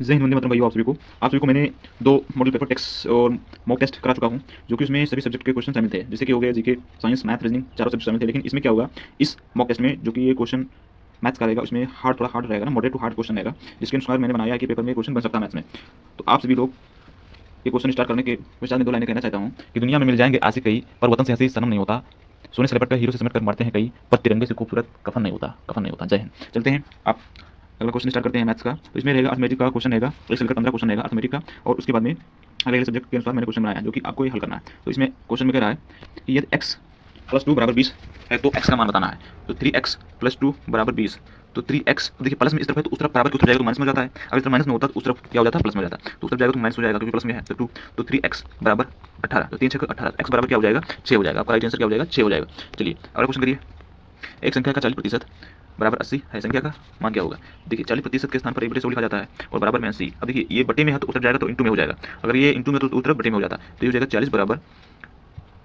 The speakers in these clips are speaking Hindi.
जय हिंद, वंदे मातरम भाइयों। आप सभी को मैंने 2 मॉडल पेपर टेक्स्ट और मॉक टेस्ट करा चुका हूं, जो कि उसमें सभी सब्जेक्ट के क्वेश्चन शामिल थे, जैसे कि हो गया जीके, साइंस, मैथ, रीजनिंग, चारों सब्जेक्ट शामिल थे। लेकिन इसमें क्या होगा, इस मॉक टेस्ट में जो कि ये क्वेश्चन मैथ्स का रहेगा, उसमें थोड़ा हार्ड रहेगा ना, मॉडरेट टू हार्ड क्वेश्चन रहेगा, जिसके अनुसार मैंने बनाया है कि पेपर में क्वेश्चन बन सकता है मैथ्स में। तो आप सभी लोग ये क्वेश्चन स्टार्ट करने के पश्चात में 2 लाइनें कहना चाहता हूँ कि दुनिया में मिल जाएंगे आशिक कई, पर वतन से हंसी सनम नहीं होता। सोने से लिपट कर हीरो से सिमट कर मरते हैं कई, पर तिरंगे से खूबसूरत कफन नहीं होता, कफन नहीं होता। जय हिंद। चलते हैं, आप अगला क्वेश्चन स्टार्ट करते हैं मैथ्स का। तो इसमें रहेगा अर्थमेटिक का क्वेश्चन रहेगा, 1 से लेकर 15 क्वेश्चन रहेगा अर्थमेटिक का, और उसके बाद में अलग अलग सब्जेक्ट के अनुसार मैंने क्वेश्चन बनाया है, जो कि आपको ये हल करना है। तो इसमें क्वेश्चन में कह रहा है कि यदि x + 2 = 20 है तो x का मान बताना है। तो 3x + 2 = 20। तो 3x, देखिए प्लस में इस तरफ है तो उस तरफ बराबर की उस तरफ जाएगा तो माइनस में हो जाता है। अगर इस तरफ माइनस में होता तो उस तरफ क्या हो जाता है, प्लस में हो जाता है। तो उस तरफ जाएगा तो माइनस हो जाएगा क्योंकि प्लस में है। तो 2, तो 3x = 18। तो 3 6 18, x बराबर क्या हो जाएगा, 6 हो जाएगा। आपका राइट आंसर क्या हो जाएगा, 6 हो जाएगा। चलिए अगला क्वेश्चन करिए। एक संख्या का 40% बराबर 80 है, संख्या का मान क्या होगा। देखिए 40% के स्थान पर 1/100 लिखा जाता है और बराबर में 80। अब देखिए ये बटे में है तो उस तरफ जाएगा तो इंटू में हो जाएगा, अगर ये इंटू में तो उस तरफ बटे में हो जाता। तो ये हो जाएगा 40 बराबर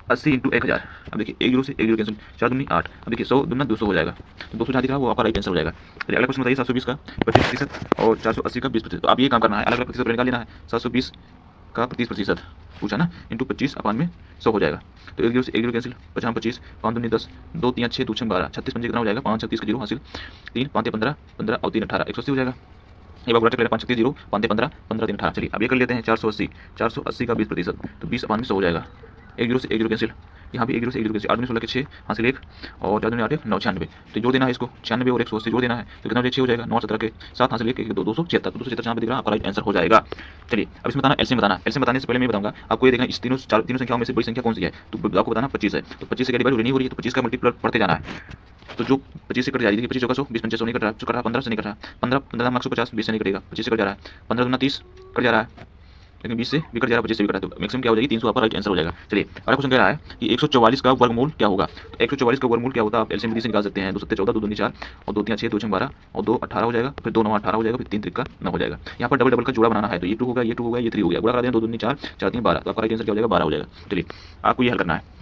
80 × 1000। अब देखिए 1 0 से 1 0 कैंसिल, 4 दूनी 8। अब देखिए 100 दूना 200 हो जाएगा। तो 200 जहाँ दिख रहा है वो आपका राइट आंसर हो जाएगा। चलिए अगला क्वेश्चन बताइए। 720 का 25% और 480 का 20%। तो आप ये काम करना है, अलग अलग प्रतिशत निकाल लेना है। 720 का 30% पूछा ना, इंटू 25/100 हो जाएगा। तो 1 0 से 1 0 कैंसिल, 55 25, 5 दूनी 10, 2 3 6 2 6 12, 36 पंजे कितना हो जाएगा, 5 36 का 0 हासिल, 3 5 15 15 और 3 18, 180 हो जाएगा। एक बार चेक ले 5 36 0, 5 15 15 3 18। चलिए अब ये कर लेते हैं 480 का 20%, तो 20/100 हो जाएगा। 1 0 से 1 0 कैंसिल, यहाँ भी 1 0 से 1 0 कैंसिल, 8 दूनी 16 के 6 हासिल 1 और 4 दूनी 8 9 96। तो जोड़ देना है इसको, 96 और 180 जोड़ देना है तो कितना हो जाएगा, 6 हो जाएगा। 9 17 के 7 हासिल 1 2 276। तो 276 यहाँ पे दिख रहा है, आपका राइट आंसर हो जाएगा। चलिए अब इसमें बताना एलसीएम बताना। एलसीएम बताने से पहले मैं बताऊंगा आपको, ये देखना इस तीनों संख्याओं में से बड़ी संख्या कौन सी है। तो आपको बताना 25 है, तो 25 से क्या डिवाइड नहीं हो रही है, तो 25 का मल्टीप्लाई पढ़ते जाना है। तो जो 25 से कट जाएगी, 25 चौका 100, 20 पंचे 100 नहीं कट रहा है, कट रहा 15 से नहीं कट रहा, 15 15 मार्क्स 150, 20 से नहीं कटेगा, 25 से कट जा रहा है, 15 दूना 30 कट जा रहा है, लेकिन 20 से भी कट जा रहा है, 25 से भी कट रहा है, तो मैक्सिमम क्या हो जाएगी 300, आपका राइट आंसर हो जाएगा। चलिए अगला क्वेश्चन कह रहा है कि 144 का वर्गमूल क्या होगा। तो 144 का वर्गमूल क्या होता है, आप एलसीएम विधि से निकाल सकते हैं। 2 7 14, 2 दूनी 4 और 2 3 6 2 6 12 और 2 18 हो जाएगा, फिर 2 9 18 हो जाएगा, फिर 3 3 का 9 हो जाएगा। यहाँ पर डबल डबल का जोड़ा बनाना है, तो ये 2 होगा, ये 2 होगा, ये 3 हो गया, गुणा करा दें 2 दूनी 4 4 3 12, तो आपका राइट आंसर क्या हो जाएगा, 12 हो जाएगा। चलिए आपको ये हल करना है।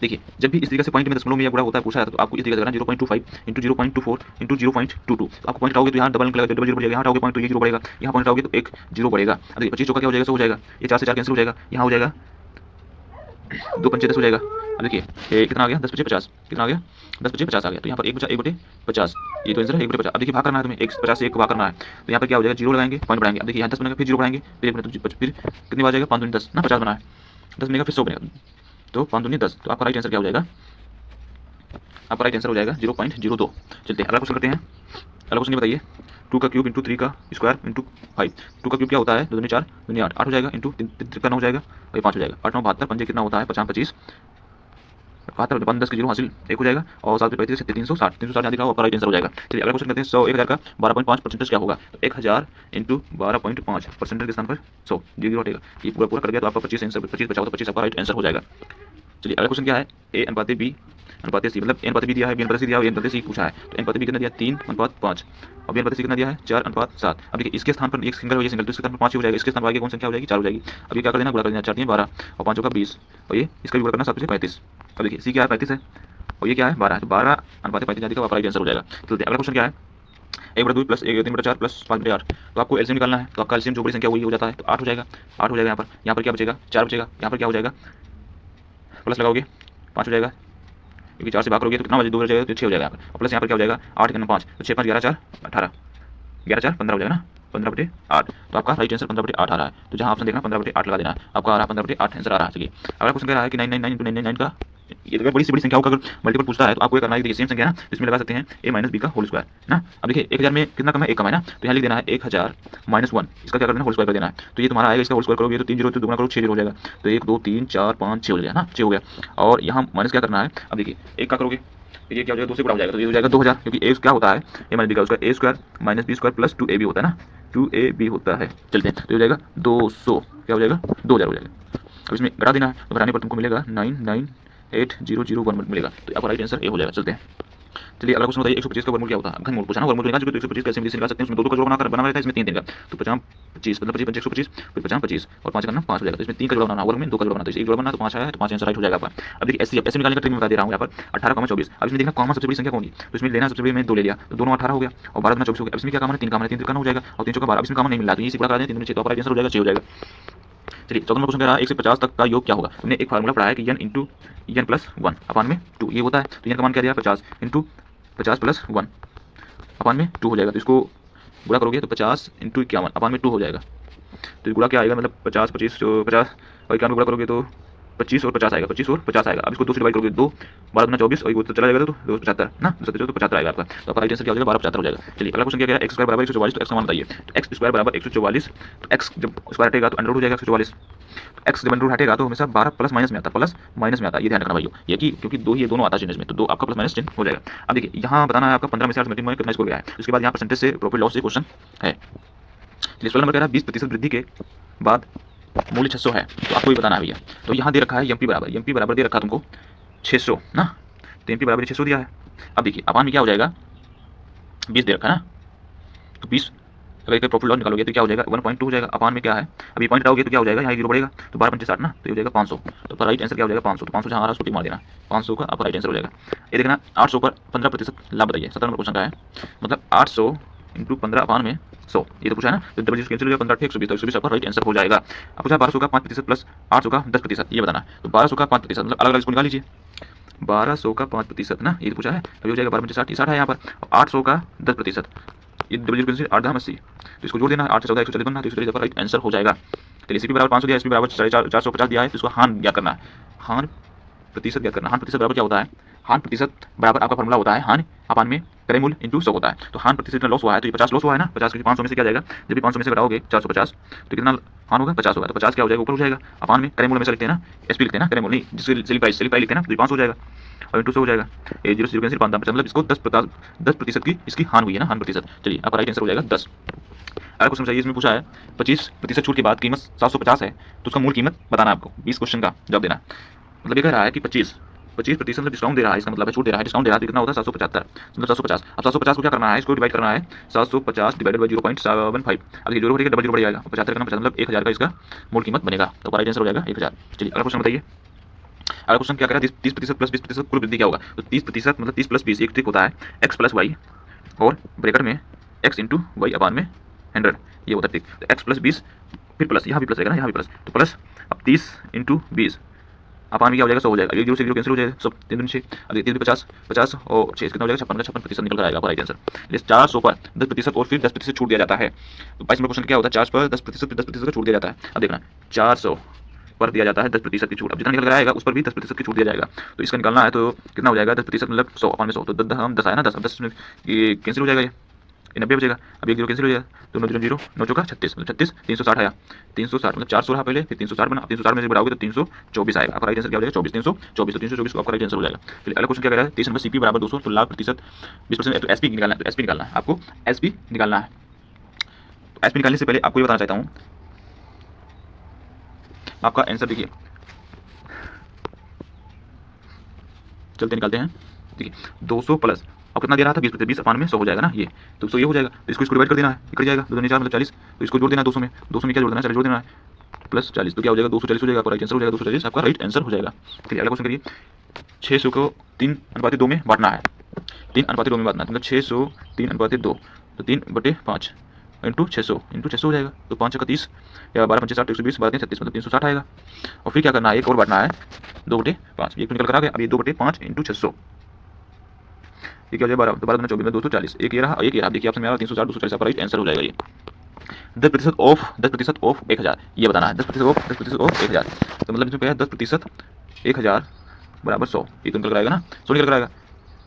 देखिए जब भी इस तरीके से पॉइंट में दशमलव में या गुणा होता है पूछा है, तो आपको इस तरीके से करना 0.25 इंटू 0.24 इंटू 0.22। तो आपको पॉइंट आओगे तो यहाँ डबल निकलेगा, डबल जीरो बढ़ेगा, यहाँ आओगे पॉइंट तो ये जीरो बढ़ेगा, यहाँ पॉइंट आओगे तो एक जीरो बढ़ेगा। अब देखिए 25 चौका क्या हो जाएगा, 100 हो जाएगा, ये 4 से 4 कैंसिल हो जाएगा, यहाँ हो जाएगा 2 पंचे 10 हो जाएगा। अब देखिए ये कितना आ गया, 10 पंचे 50, कितना आ गया 10 पंचे 50 आ गया। तो यहाँ पर 1/50, ये तो आंसर है 1/50। अब देखिए भाग करना है तुम्हें, 50 से 1 भाग करना है, तो यहाँ पर क्या हो जाएगा, जीरो लगाएंगे, पॉइंट बढ़ाएंगे। अब देखिए यहाँ 10 बनेगा, फिर जीरो बढ़ाएंगे, फिर कितनी बार जाएगा, 5 दूनी 10 ना, 50 बना है, 10 बनेगा, फिर 100 बनेगा, तो 5 दूनी 10। तो आपका राइट आंसर क्या हो जाएगा, आपका राइट आंसर हो जाएगा 0.02। चलते हैं अगला क्वेश्चन करते हैं। अगला क्वेश्चन ये बताइए, 2 का क्यूब इंटू 3 का स्क्वायर इंटू 5। 2 का क्यूब क्या होता है, 2 दूनी 4 दूनी 8, 8 हो जाएगा, इंटू 3 का 9 हो जाएगा और ये 5 हो जाएगा, 8 9 72, पंजे कितना होता है 50 25, 72 5 10 के 0 हासिल 1 हो जाएगा और 7 35 से 360 360 यहाँ दिखा आपका राइट आंसर हो जाएगा। चलिए अगला क्वेश्चन करते हैं। 100 1000 का 12.5% क्या होगा। तो 1000 इंटू 12.5% के स्थान पर 100 जीरो हटेगा, ये पूरा पूरा कर गया तो आपका 25 आंसर, 25 बचा, तो 25 आपका राइट आंसर हो जाएगा। चलिए अगला क्वेश्चन क्या है, ए अनुपात बी अनुपात सी, मतलब ए अनुपात बी दिया है, बी अनुपात सी दिया है, ए अनुपात सी पूछा है। तो ए अनुपात बी कितना दिया, 3:5 और बी अनुपात सी कितना दिया है, 4:7। अब देखिए इसके स्थान पर एक सिंगल हो, ये सिंगल, तो इसके स्थान पर 5 हो जाएगा, इसके स्थान पर आगे कौन संख्या हो जाएगी, 4 हो जाएगी। अब ये क्या कर देना, गुणा कर देना, 4 3 12 और 5 का 20 और ये इसका भी गुणा करना 7 से 35। अब देखिए सी क्या है 35 है और ये क्या है 12 है, तो 12:35 आदि का आपका राइट आंसर हो जाएगा। चलते अगला क्वेश्चन क्या है, 1/2 प्लस 3/4 प्लस 5/8। तो आपको एलसीएम निकालना है, तो आपका एलसीएम जो बड़ी संख्या वही हो जाता है, तो 8 हो जाएगा, 8 हो जाएगा। यहाँ पर क्या बचेगा, 4 बचेगा, यहाँ पर क्या हो जाएगा, प्लस लगाओगे 5 हो जाएगा, क्योंकि 4 से भाग करोगे तो कितना बचे, 2 हो जाएगा, तो 6 हो जाएगा। और प्लस यहाँ पर क्या हो जाएगा, 8 के 5, तो 6 5 11 4 18, 11 4 15 हो जाएगा ना, 15/8। तो आपका राइट आंसर 15/8 आ रहा है। तो जहाँ ऑप्शन देखना 15/8 लगा देना है, आपका आ रहा है 15/8 आंसर आ रहा है। चलिए अगला क्वेश्चन कह रहा है कि 999 इंटू 999 का, ये अगर बड़ी से बड़ी संख्याओं का अगर मल्टीपल पूछता है तो आपको ये करना है कि सेम संख्या है ना, इसमें लगा सकते हैं a माइनस बी का होल स्क्वायर ना। अब देखिए 1000 में कितना कम है, 1 कम है ना, तो यहाँ लिख देना है 1000 माइनस 1, इसका क्या कर देना, होल स्क्वायर कर देना है। तो ये तुम्हारा आएगा, इसका होल स्क्वायर करोगे तो 3 जीरो, तो दुगना करो 6 जीरो हो जाएगा, तो 1 2 3 4 5 6 हो जाएगा ना, 6 हो गया। और यहाँ माइनस क्या करना है, अब देखिए 1 का करोगे तो ये क्या हो जाएगा, 2 से गुणा हो जाएगा, तो ये हो जाएगा 2000, क्योंकि a क्या होता है, a माइनस बी का उसका a square minus b square plus 2ab होता है ना, 2ab होता है। चलते हैं, तो हो जाएगा 200, क्या हो जाएगा 2000 हो जाएगा। अब इसमें घटा देना है, तो घटाने पर तुमको मिलेगा 998001 मिलेगा, तो आपका राइट आंसर ए हो जाएगा। चलते हैं, चलिए अगला क्वेश्चन बताइए, 125 का वर्गमूल क्या होता है। घनमूल पूछा ना, वर्गमूल तो निकाल सकते हो, 125 का एलसीएम निकाल सकते हैं, उसमें 2 का जोड़ बना रहता है, इसमें 3 का, तो 50 25 मतलब 25 125 फिर 50 25 और 5 करना 5 हो जाएगा। तो इसमें 3 का जोड़ा बनाना वर्ग में 2 का जोड़ा बनाना, तो एक जोड़ा बनाना तो 5 आया है, तो 5 आंसर राइट हो जाएगा आपका। अब देखिए ऐसे निकालने का ट्रिक मैं बता दे रहा हूँ यहाँ पर 18,24। अब इसमें देखना कॉमन सबसे बड़ी संख्या कौन सी, तो इसमें लेना सबसे बड़ी मैंने 2 ले लिया तो दोनों 18 हो गया और 12 24 हो गया। अब इसमें क्या कॉमन है 3 कॉमन है, 3 3 हो जाएगा और 3 चौका 12। अब इसमें कॉमन नहीं मिला तो ये पूरा करा दें 3 6 तो आपका आंसर हो जाएगा 6 हो जाएगा। चलिए 14 क्वेश्चन कह रहा है 1 से 50 तक का योग क्या होगा। हमने एक फार्मूला पढ़ा है कि n इंटू n प्लस 1 अपान में 2 ये होता है, तो n का मान क्या दिया 50 इंटू 50 प्लस 1 अपान में 2 हो जाएगा। तो इसको गुणा करोगे तो 50 इंटू 51 अपान में 2 हो जाएगा। तो गुणा क्या आएगा मतलब 50 25 जो 50 और 51 गुणा करोगे तो 25 और 50 आएगा, 25 और 50 आएगा। अब इसको 2 से डिवाइड करोगे 2 12 गुना 24 और वो तो चला जाएगा तो 275 ना 275 तो 75 आएगा आपका। तो आपका राइट आंसर क्या हो जाएगा 1275 हो जाएगा। चलिए अगला क्वेश्चन क्या कह रहा है x स्क्वायर बराबर 144 तो x का मान बताइए। तो x स्क्वायर बराबर 144 तो x जब स्क्वायर हटेगा तो अंडर रूट हो जाएगा 144। तो x जब अंडर रूट हटेगा तो हमेशा 12 प्लस माइनस में आता, प्लस माइनस में आता, ये ध्यान रखना भाइयों ये कि क्योंकि दो ही दोनों आता है चिन्ह में तो 2 आपका प्लस माइनस चिन्ह हो जाएगा। अब देखिए यहाँ बताना है आपका 15 में से 8 में कितना स्कोर गया है। उसके बाद यहाँ परसेंटेज से प्रॉफिट लॉस से क्वेश्चन है। चलिए सवाल नंबर कह रहा है 20% वृद्धि के बाद मूल्य 600 है तो आपको ये बताना है भैया। तो यहाँ दे रखा है एमपी बराबर दे रखा है तुमको 600 ना, तो एमपी बराबर 600 दिया है। अब देखिए अपान में क्या हो जाएगा 20 दे रखा है ना, तो 20 अगर एक प्रॉफिट लॉस निकालोगे तो क्या हो जाएगा 1.2 हो जाएगा। अपान में क्या है अभी पॉइंट हटाओगे तो क्या हो जाएगा यहाँ 0 बढ़ेगा तो 12 पंचे 60 ना, तो ये हो जाएगा 500। तो आपका राइट आंसर क्या हो जाएगा 500। तो 500 जहाँ आ रहा है उसको टिक मार देना, 500 का आपका राइट आंसर हो जाएगा। ये देखना 800 पर 15% लाभ बताइए, 17 नंबर क्वेश्चन का है। मतलब 800 इंटू 15 अपान में 100 ये तो पूछा है ना, तो डबल कैंसिल हो जाएगा 15 120 तो 120 आपका राइट आंसर हो जाएगा। अब पूछा 1200 का 5% प्लस 800 का 10% ये बताना है। तो 1200 का 5% मतलब अलग अलग इसको निकाल लीजिए। 1200 का 5% ना ये तो पूछा है, अभी हो जाएगा 12 50 60 है यहाँ पर। 800 का 10% ये डबल कैंसिल 8 10 80 तो इसको जोड़ देना 8 से 14 140 बनना, तो इसका राइट आंसर हो जाएगा। चलिए सीपी बराबर 500 दिया है, एसपी बराबर 450 दिया है, तो इसको हान ज्ञात करना है। हान प्रतिशत ज्ञात करना। हान प्रतिशत बराबर क्या होता है, हान प्रतिशत बराबर आपका फॉर्मूला होता है हान अपान में क्रय मूल्य इंटू 100 होता है। तो हान प्रतिशत लॉस हुआ है तो ये 50 लॉस हुआ है ना, 50 के 500 में से क्या जाएगा, जब भी 500 में से घटाओगे 450 तो कितना हान होगा 50 होगा। तो 50 क्या हो जाएगा ऊपर हो जाएगा अपान में क्रय मूल्य में से लिखते हैं ना, एसपी लिखते हैं ना क्रय मूल्य नहीं जिसकी सेलिंग प्राइस लिखते हैं ना, तो 500 हो जाएगा और इंटू 100 हो जाएगा। ये 0 0 कैंसिल 5 मतलब इसको 10% की इसकी हान हुई है ना, हान प्रतिशत। चलिए आपका राइट आंसर हो जाएगा 10। अगला क्वेश्चन चाहिए इसमें पूछा है 25% छूट के बाद कीमत 750 है तो उसका मूल कीमत बताना है आपको। 20 क्वेश्चन का जवाब देना। मतलब ये कह रहा है कि 25% मतलब डिस्काउंट दे रहा है, इसका मतलब है छूट दे रहा है, डिस्काउंट दे रहा है तो कितना होता है 775 मतलब 750। अब 750 को क्या करना है, इसको डिवाइड करना है 750 डिवाइडेड बाय 0.75। अब ये 0 बढ़ेगा डबल 0 बढ़ जाएगा 75 करना 50 मतलब 1000 का इसका मूल कीमत बनेगा। तो राइट आंसर हो जाएगा 1000। चलिए अगला क्वेश्चन बताइए। अगला क्वेश्चन क्या कह रहा है 30% प्लस 20% कुल वृद्धि क्या होगा। तो 30% मतलब 30 प्लस 20 एक ट्रिक होता है x प्लस वाई और ब्रैकेट में x इंटू वाई अपान में 100 ये होता है ट्रिक। तो x प्लस 20 फिर प्लस यहाँ भी प्लस रहेगा ना, यहाँ भी प्लस तो प्लस अब 30 इंटू 20 अपान में क्या हो जाएगा 100 हो जाएगा। ये 0 से 0 कैंसिल हो जाएगा सब 3 दूनी 6 अब 3 50 50 और 6 कितना हो जाएगा 56 का 56% निकल कर आएगा आपका राइट आंसर। इस 400 पर 10% और फिर 10% छूट दिया जाता है। तो 22 नंबर क्वेश्चन क्या होता है 400 पर 10% फिर 10% का छूट दिया जाता है। अब देखना 400 पर दिया जाता है 10% की छूट, अब जितना निकल कर आएगा उस पर भी 10% की छूट दिया जाएगा। तो इसका निकालना है तो कितना हो जाएगा 10% मतलब 100 अपान में 100 तो 10 आया ना 10 अब 10 में ये कैंसिल हो जाएगा, ये 90 बचेगा। अब एक 0 कैंसिल हो जाएगा तो 9 0 9 चौका 36 मतलब 36 360 आया 360 मतलब 400 रहा पहले फिर 360 बना 360 में से बढ़ाओगे तो 324 आएगा। आपका राइट आंसर क्या हो जाएगा 24 324 तो 324 आपका राइट आंसर हो जाएगा। फिर अगला क्वेश्चन क्या कह रहा है 30 नंबर सीपी बराबर 200 तो लाभ प्रतिशत 20% तो एसपी निकालना है। तो एसपी निकालना है आपको, एसपी निकालना है। तो एसपी निकालने से पहले आपको ये बताना चाहता हूँ आपका आंसर देखिए चलते निकालते हैं। देखिए 200 प्लस अब कितना दे रहा था 20% 20 अपान में 100 हो जाएगा ना, ये तो 100 ये हो जाएगा तो इसको डिवाइड कर देना है कट जाएगा 2 4 मतलब 40 तो इसको जोड़ देना है 200 में क्या जोड़ देना है 40 जोड़ देना है प्लस 40 तो क्या हो जाएगा 240 हो जाएगा। आपका राइट आंसर हो जाएगा 240 आपका राइट आंसर हो जाएगा। ठीक है अगला क्वेश्चन करिए 600 को 3:2 में बांटना है, 3:2 में बांटना है मतलब 600 3:2 तो 3/5 इंटू 600 हो जाएगा तो 5 का 30 या 12 पंचे 60 120 12 36 मतलब 360 आएगा। और फिर क्या करना है एक और बांटना है 2/5 ये निकल कर आ गया। अब ये 2/5 इंटू 600 ये क्या हो जाएगा 12 12 24 में 240 एक ये रहा एक ये रहा। देखिए आपसे मेरा 360 240 आपका राइट आंसर हो जाएगा। ये 10% ऑफ 1000 ये बताना है 10% ऑफ 1000 तो मतलब इसमें क्या है 10% 1000 बराबर 100 ये तो निकल कर आएगा ना 100 निकल कर आएगा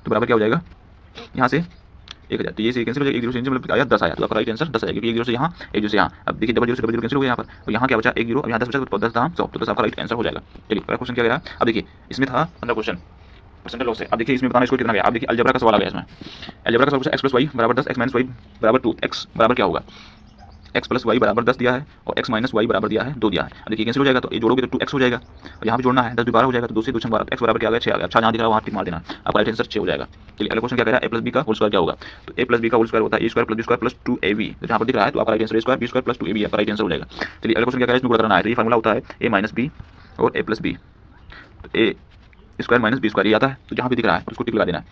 तो बराबर क्या हो जाएगा यहाँ से 1000 तो ये से कैंसिल हो जाएगा 1 0 से मतलब आया 10 आया तो आपका राइट आंसर 10 आएगा क्योंकि 1 0 से यहाँ 1 0 से यहाँ। अब देखिए डबल 0 से डबल 0 कैंसिल हो गया यहाँ पर, तो यहाँ क्या बचा 1 0 अब यहाँ 10 बचा तो 10 दाम 100 तो 10 आपका राइट आंसर हो जाएगा। चलिए अगला क्वेश्चन क्या कह रहा है। अब देखिए इसमें था 15 क्वेश्चन परसेंटेज लॉस है। अब देखिए इसमें बताना इसको कितना गया। अब देखिए अलजेब्रा का सवाल आ गया इसमें। अलजेब्रा का सवाल पूछा x + y = 10 x - y = 2 x बराबर क्या होगा। एक्स प्लस वाई बराबर 10 दिया है और एक्स माइनस वाई बराबर दिया है 2 दिया है। अब देखिए कैंसिल हो जाएगा तो ये जोड़ोगे तो 2x हो जाएगा और यहाँ पे जोड़ना है 10 भी 12 हो जाएगा तो 2 से 2 12 x बराबर क्या आ गया 6 आ गया। अच्छा जहाँ दिख रहा है वहाँ टिक मार देना, आपका राइट आंसर 6 हो जाएगा। चलिए अगला क्वेश्चन क्या कह रहा है, a प्लस बी का होल स्क्वायर क्या होगा। तो a प्लस बी का होल स्क्वायर होता है a square plus b square plus 2ab, तो जहाँ पर दिख रहा है तो आपका right answer a square b square plus 2ab आपका राइट आंसर हो जाएगा। चलिए अगला क्वेश्चन क्या कह रहा है, इसमें गुणा करना है तो ये फार्मूला होता है a माइनस बी और a प्लस बी, तो a square minus b square ये आता है, तो जहाँ भी दिख रहा है उसको टिक लगा देना है।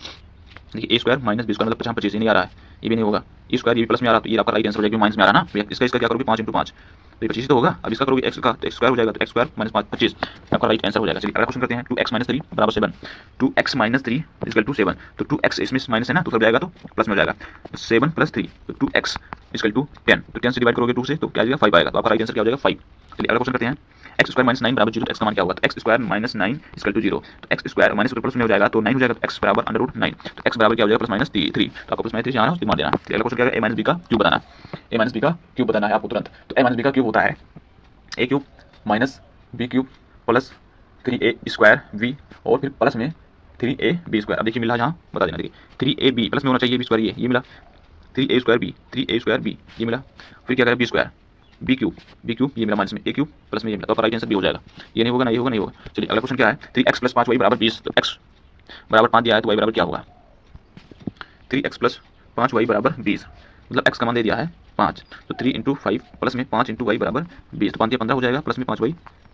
देखिए a square minus b square मतलब 50 25 नहीं आ रहा है, ये भी नहीं होगा, ए स्क्वायर ये भी प्लस में आ रहा तो ये आपका राइट आंसर हो जाएगा, माइनस में आ रहा ना भैया। इसका क्या करोगे 5 × 5 तो ये 25 तो होगा। अब इसका करोगे x का तो x स्क्वायर हो जाएगा, तो x स्क्वायर माइनस 5 25 आपका राइट आंसर हो जाएगा। चलिए अगला क्वेश्चन करते हैं, 2x माइनस 3 बराबर 7, 2x माइनस 3 इक्वल टू 7, तो 2x इसमें माइनस है ना तो सब जाएगा तो प्लस में हो जाएगा, 7 प्लस 3 तो 2x इक्वल टू 10, तो 10 से डिवाइड करोगे 2 से तो क्या आ जाएगा 5 आएगा, तो आपका राइट आंसर क्या हो जाएगा 5। चलिए अगला क्वेश्चन करते हैं, एक्स स्क्वायर माइनस 9 बराबर 0, तो एक्स का मान क्या होगा, तो x square minus 9 equal to 0, तो एक्स स्क्वायर माइनस प्लस में हो जाएगा तो 9 हो जाएगा, तो एक्स बराबर अंडर रूट 9, तो एक्स बराबर क्या हो जाएगा प्लस माइनस 3, तो आपको प्लस माइनस 3 यहाँ उसको मार देना। तो अगला क्वेश्चन क्या है, a माइनस बी का क्यूब बताना है, a माइनस बी का क्यूब बताना है आपको तुरंत। तो a माइनस बी का क्यूब होता है a cube minus b cube plus 3a square v और फिर प्लस में 3ab स्क्वायर। अब देखिए मिला यहाँ बता देना, देखिए 3ab प्लस में होना चाहिए b स्क्वायर, ये मिला 3a स्क्वायर b ये मिला, फिर क्या करें b स्क्वायर बी क्यूब ये मिला माइनस में a क्यूब प्लस में ये मिला, तो राइट आंसर बी हो जाएगा। ये नहीं होगा ना, ये होगा नहीं होगा। चलिए अगला क्वेश्चन क्या है, 3x प्लस 5y बराबर 20, तो x बराबर 5 दिया है तो y बराबर क्या होगा, 3x प्लस 5y बराबर 20, मतलब x का मान दे दिया है 5, तो 3 × 5 प्लस में 5 × y बराबर 20, तो 5 15 हो जाएगा प्लस में 5y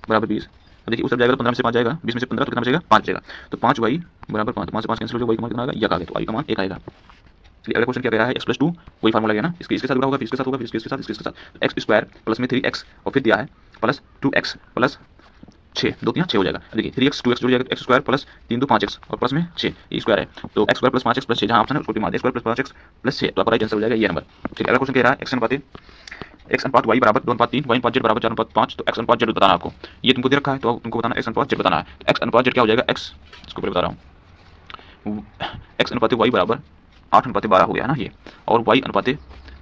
बराबर 20। अब देखिए उस तरफ जाएगा तो 15 में से 5 जाएगा, 20 में से 15 तो कितना बचेगा 5 बचेगा, तो 5y बराबर 5, 5 से 5 कैंसिल हो जाएगा, y का मान कितना आएगा 1 आ गया, तो y का मान 1 आएगा। अगला क्वेश्चन क्या कह रहा है, x प्लस 2 वही फार्मूला है ना, इसके साथ होगा, फिर इसके साथ होगा, फिर इसके साथ, इसके साथ एक्स स्क्वायर प्लस में 3x और फिर दिया है प्लस 2x प्लस 6, 2 3 6 हो जाएगा। देखिए 3x 2x जुड़ जाएगा, एक्स स्क्वायर प्लस 3 2 5x और प्लस में 6 ये स्क्वायर है, तो x square plus 5x plus 6 जहाँ ऑप्शन है उसको मार दे, स्क्वायर प्लस 5x प्लस 6, तो आपका राइट आंसर हो जाएगा ये नंबर। ठीक है अगला क्वेश्चन कह रहा है, x अनुपात y बराबर 2:3, y अनुपात z बराबर 4:5, तो x अनुपात z बताना है आपको, ये तुमको दे रखा है तो तुमको बताना x अनुपात z बताना है, तो x अनुपात z क्या हो जाएगा, x इसको पहले बता रहा हूँ, x अनुपात y बराबर 8:12 हो गया ना ये, और y अनुपात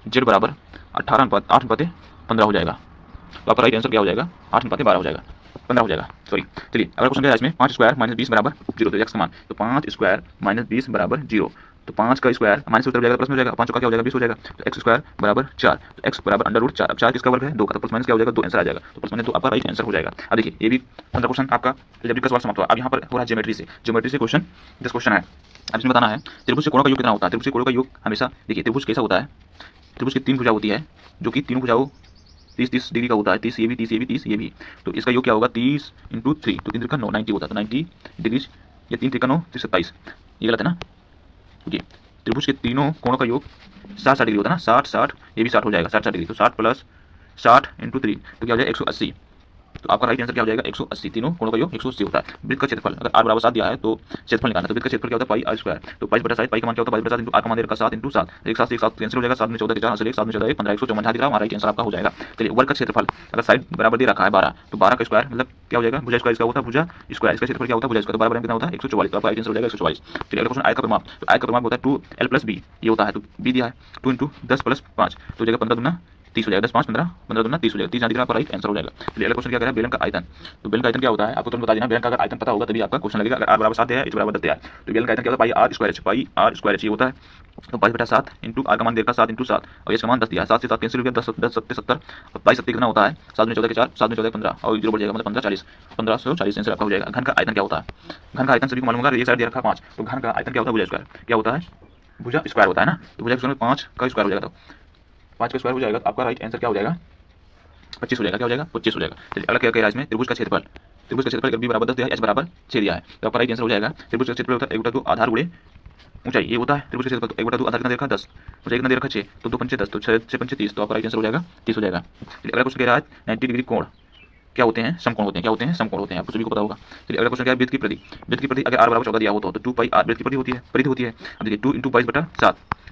z बराबर 8:15 हो जाएगा, तो आपका राइट आंसर क्या हो जाएगा 8:12 हो जाएगा, 15 हो जाएगा सॉरी। चलिए अगला क्वेश्चन क्या है इसमें, 5 स्क्वायर माइनस 20 बराबर 0, तो x का मान, तो 5 स्क्वायर माइनस 20 बराबर 0, तो 5 का स्क्वायर माइनस उतर जाएगा प्लस में हो जाएगा, 5 का क्या हो जाएगा 20 हो जाएगा, तो x स्क्वायर बराबर 4, तो x बराबर अंडर रूट 4, अब 4 किसका वर्ग है 2 का, तो प्लस माइनस क्या हो जाएगा 2 आंसर आ जाएगा, तो प्लस माइनस 2 आपका राइट आंसर हो जाएगा। अब देखिए ये भी 15 क्वेश्चन आपका अलजेब्रिक का सवाल समाप्त हुआ। अब यहाँ पर हो रहा है ज्योमेट्री से क्वेश्चन, 10 क्वेश्चन है। अब इसमें बताना है त्रिभुज से कोणों का योग कितना होता है, त्रिभुज से कोणों का योग हमेशा देखिए त्रिभुज कैसा होता है, त्रिभुज की 3 भुजा होती है जो कि तीनों भुजाओं 30 डिग्री का होता है, 30 ये भी 30 ये भी 30 ये भी, तो इसका योग क्या होगा 30 × 3, तो 3 त्रिका 9 90 होता है, तो 90 डिग्री, या 3 त्रिका 9 27, ये गलत है ना, जी त्रिभुज के तीनों कोणों का योग 60 डिग्री होता है ना, 60 60 ये भी 60 हो जाएगा, 60 डिग्री, तो 60 प्लस 60 × 3 तो क्या हो जाएगा 180, तो आपका राइट आंसर क्या हो जाएगा 180, तीनों कोणों का योग 180 होता है। वृत्त का क्षेत्रफल अगर r बराबर 7 दिया है तो क्षेत्रफल निकालना, तो वृत्त का क्षेत्रफल क्या होता है पाई r स्क्वायर, तो 22/7, पाई का मान क्या होता है 22/7 r का मान दे रखा 7 × 7, एक साथ से एक साथ कैंसिल हो जाएगा, 7 में 14 के 4 हासिल 1, 7 में 14 15 154 दिख रहा है, हमारा राइट आंसर आपका हो जाएगा। चलिए वर्ग का क्षेत्रफल अगर साइड बराबर दे रखा है 12, तो 12 का स्क्वायर मतलब क्या हो जाएगा भुजा स्क्वायर, इसका होता है भुजा स्क्वायर, इसका क्षेत्रफल क्या होता है भुजा स्क्वायर, तो 12 कितना होता है 144, तो आपका राइट आंसर हो जाएगा 144। चलिए अगला क्वेश्चन आय का परिमाप, तो आय का परिमाप होता है 2l + b, ये होता है तो b दिया है 2 × 10 + 5, तो हो जाएगा 15 दूना 30 हो जाएगा, 10 5 15 15 दूना 30 हो जाएगा, 30 यहाँ दिख रहा है आपका राइट आंसर हो जाएगा। चलिए अगला क्वेश्चन क्या कह रहा है बेलन का आयतन, तो बेलन का आयतन क्या होता है आपको तुरंत बता देना, बेलन का अगर आयतन पता होगा तभी आपका क्वेश्चन लगेगा। अगर r बराबर 7 है h बराबर 10 है तो बेलन का आयतन क्या होता है पाई r स्क्वायर ये होता है, तो 22/7 × r का मान देगा 7 × 7 और h का मान 10 दिया है, 7 से 7 कैंसिल हो गया, 10 10 7 70 और 22 7 कितना होता है 7 में 14 के 4 7 में 14 के 15 और 0 बढ़ जाएगा मतलब 15 40 1540 आंसर आपका हो जाएगा। घन का आयतन क्या होता है, घन का आयतन सभी को मालूम होगा, एक साइड दे रखा 5, तो घन का आयतन क्या होता है भुजा स्क्वायर, क्या होता है भुजा स्क्वायर होता है ना, तो भुजा स्क्वायर में 5 का स्क्वायर हो जाएगा, तो 5 का स्क्वायर हो जाएगा, तो आपका राइट आंसर क्या हो जाएगा 25 हो जाएगा, क्या हो जाएगा 25 हो जाएगा। चलिए अगला क्या कह रहा है इसमें त्रिभुज का क्षेत्रफल, त्रिभुज का क्षेत्रफल b बराबर 10 दिया है, h बराबर 6 दिया है, तो आपका राइट आंसर हो जाएगा त्रिभुज का क्षेत्रफल होता है 1/2 आधार गुणे ऊंचाई, ये होता है त्रिभुज का क्षेत्रफल, तो 1/2 आधार कितना दे रखा 10, ऊंचाई कितना दे रखा 6, तो 2 पंचे 10, तो 6 6 पंचे 30, तो आपका राइट आंसर हो जाएगा 30 हो जाएगा। चलिए अगला क्वेश्चन कह रहा है 90 डिग्री कोण क्या होते हैं, समकोण होते हैं, क्या होते हैं समकोण होते हैं, आपको सभी को पता होगा। चलिए अगला क्वेश्चन क्या है वृत्त की परिधि, वृत्त की परिधि अगर r बराबर 14 दिया हो तो 2 पाई r वृत्त की परिधि होती है, परिधि होती है। अब देखिए 2 × 22/7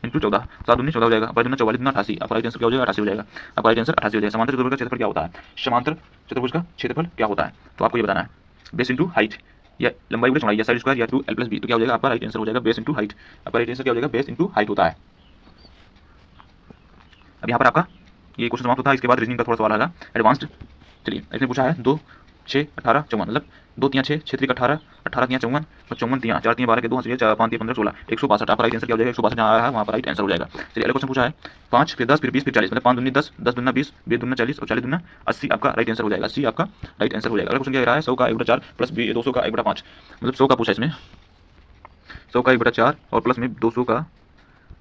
× 14 7 19 14 हो जाएगा, 22 44 88, आपका राइट आंसर क्या हो जाएगा 88 हो जाएगा, आपका राइट आंसर 88 हो जाएगा। समांतर चतुर्भुज का क्षेत्रफल क्या होता है, समांतर चतुर्भुज का क्षेत्रफल क्या होता है, तो आपको ये बताना है बेस इंटू हाइट या लंबाई गुणे चौड़ाई या साइड स्क्वायर या 2l + b, तो क्या हो जाएगा आपका राइट आंसर हो जाएगा बेस इंटू हाइट, आपका राइट आंसर क्या हो जाएगा बेस इंटू हाइट होता है। अब यहाँ पर आपका ये क्वेश्चन समाप्त होता है, इसके बाद रीजनिंग का थोड़ा सवाल आएगा एडवांस्ड। चलिए इसने पूछा है 2 6 18 54, मतलब 2 3 6 6 3 18 18 3 54 और 54 3 4 3 12 के 2 हंस 4 5 3 15 16 162। आपका राइट आंसर क्या हो जाएगा? 162 जहाँ आ रहा है वहाँ पर राइट आंसर हो जाएगा। चलिए अगला क्वेश्चन पूछा है 5 फिर 10 फिर 20 फिर 40, मतलब 5 दूनी 10 10 दूना 20 20 दूना 40 और 40 दूना 80। आपका राइट आंसर हो जाएगा, 80 आपका राइट आंसर हो जाएगा। अगला क्वेश्चन क्या कह रहा है 100 का 1/4 प्लस 200 का 1/5, मतलब 100 का पूछा है इसमें, 100 का 1/4 और प्लस में 200 का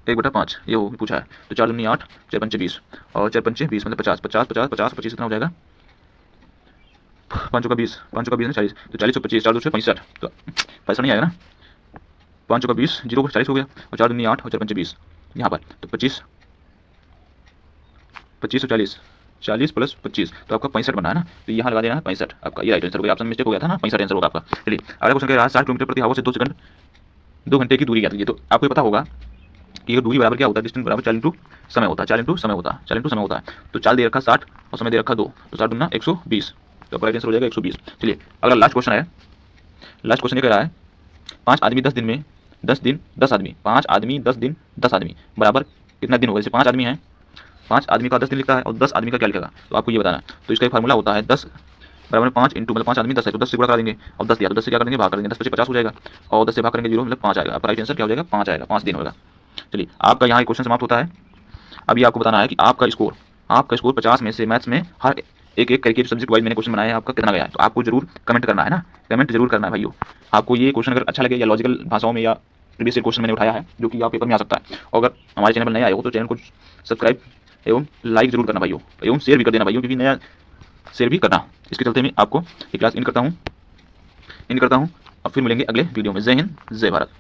1/5 ये हो पूछा है। तो 4 दूनी 8 4 पंचे 20 और 4 पंचे 20 मतलब 50 50 50 50 25 कितना हो जाएगा? 5 का 20 5 का 20 में 40, तो 40 और 25 4 2 65, तो पैसा नहीं आएगा ना। 5 का 20 जीरो को 40 हो गया और 4 दूनी 8 और 4 पंचे 20 यहाँ पर, तो 25 25 और 40 40 प्लस 25, तो आपका 65 बना है ना, तो यहाँ लगा देना है 65। आपका ये राइट आंसर हो गया, ऑप्शन मिस्टेक हो गया था ना, 65 आंसर होगा आपका। चलिए अगला क्वेश्चन कह रहा है 60 किलोमीटर प्रति आवर से 2 सेकंड 2 घंटे की दूरी क्या है? तो आपको पता होगा कि ये दूरी बराबर क्या होता है, डिस्टेंस बराबर 4 इंटू समय होता है, 4 इंटू समय होता है, 4 इंटू समय होता है। तो 4 दे रखा 60 और समय दे रखा 2, तो 60 दूना 120, तो आपका राइट आंसर हो जाएगा 120। चलिए अगला लास्ट क्वेश्चन है, लास्ट क्वेश्चन ये कह रहा है 5 आदमी 10 दिन में 10 दिन 10 आदमी, 5 आदमी 10 दिन 10 आदमी बराबर कितना दिन होगा? जैसे 5 आदमी हैं, 5 आदमी का 10 दिन लिखता है और 10 आदमी का क्या लिखेगा, तो आपको ये बताना है। तो इसका एक फार्मूला होता है 10 बराबर 5 इंटू, मतलब 5 आदमी 10 है तो 10 से गुणा करा देंगे और 10 दिया तो 10 से क्या करेंगे भाग करेंगे, 10 50 हो जाएगा और 10 से भाग करेंगे 0, मतलब 5 आएगा। आपका राइट आंसर क्या हो जाएगा? 5 आएगा, 5 दिन होगा। चलिए आपका यहाँ क्वेश्चन समाप्त होता है। अभी आपको बताना है कि आपका स्कोर 50 में से मैथ्स में हर एक करके सब्जेक्ट वाइज मैंने क्वेश्चन बनाया है, आपका कितना गया है, तो आपको जरूर कमेंट करना है ना, कमेंट जरूर करना है भाइयों। आपको ये क्वेश्चन अगर अच्छा लगे या लॉजिकल भाषाओं में या प्रीवियस क्वेश्चन मैंने उठाया है जो कि आप पेपर में आ सकता है, और अगर हमारे चैनल पर नए आए हो तो चैनल को सब्सक्राइब एवं लाइक जरूर करना भाइयों, एवं शेयर भी कर देना भाइयों, क्योंकि नया शेयर भी करना। इसके चलते मैं आपको ये क्लास इन करता हूँ। अब फिर मिलेंगे अगले वीडियो में। जय हिंद, जय भारत।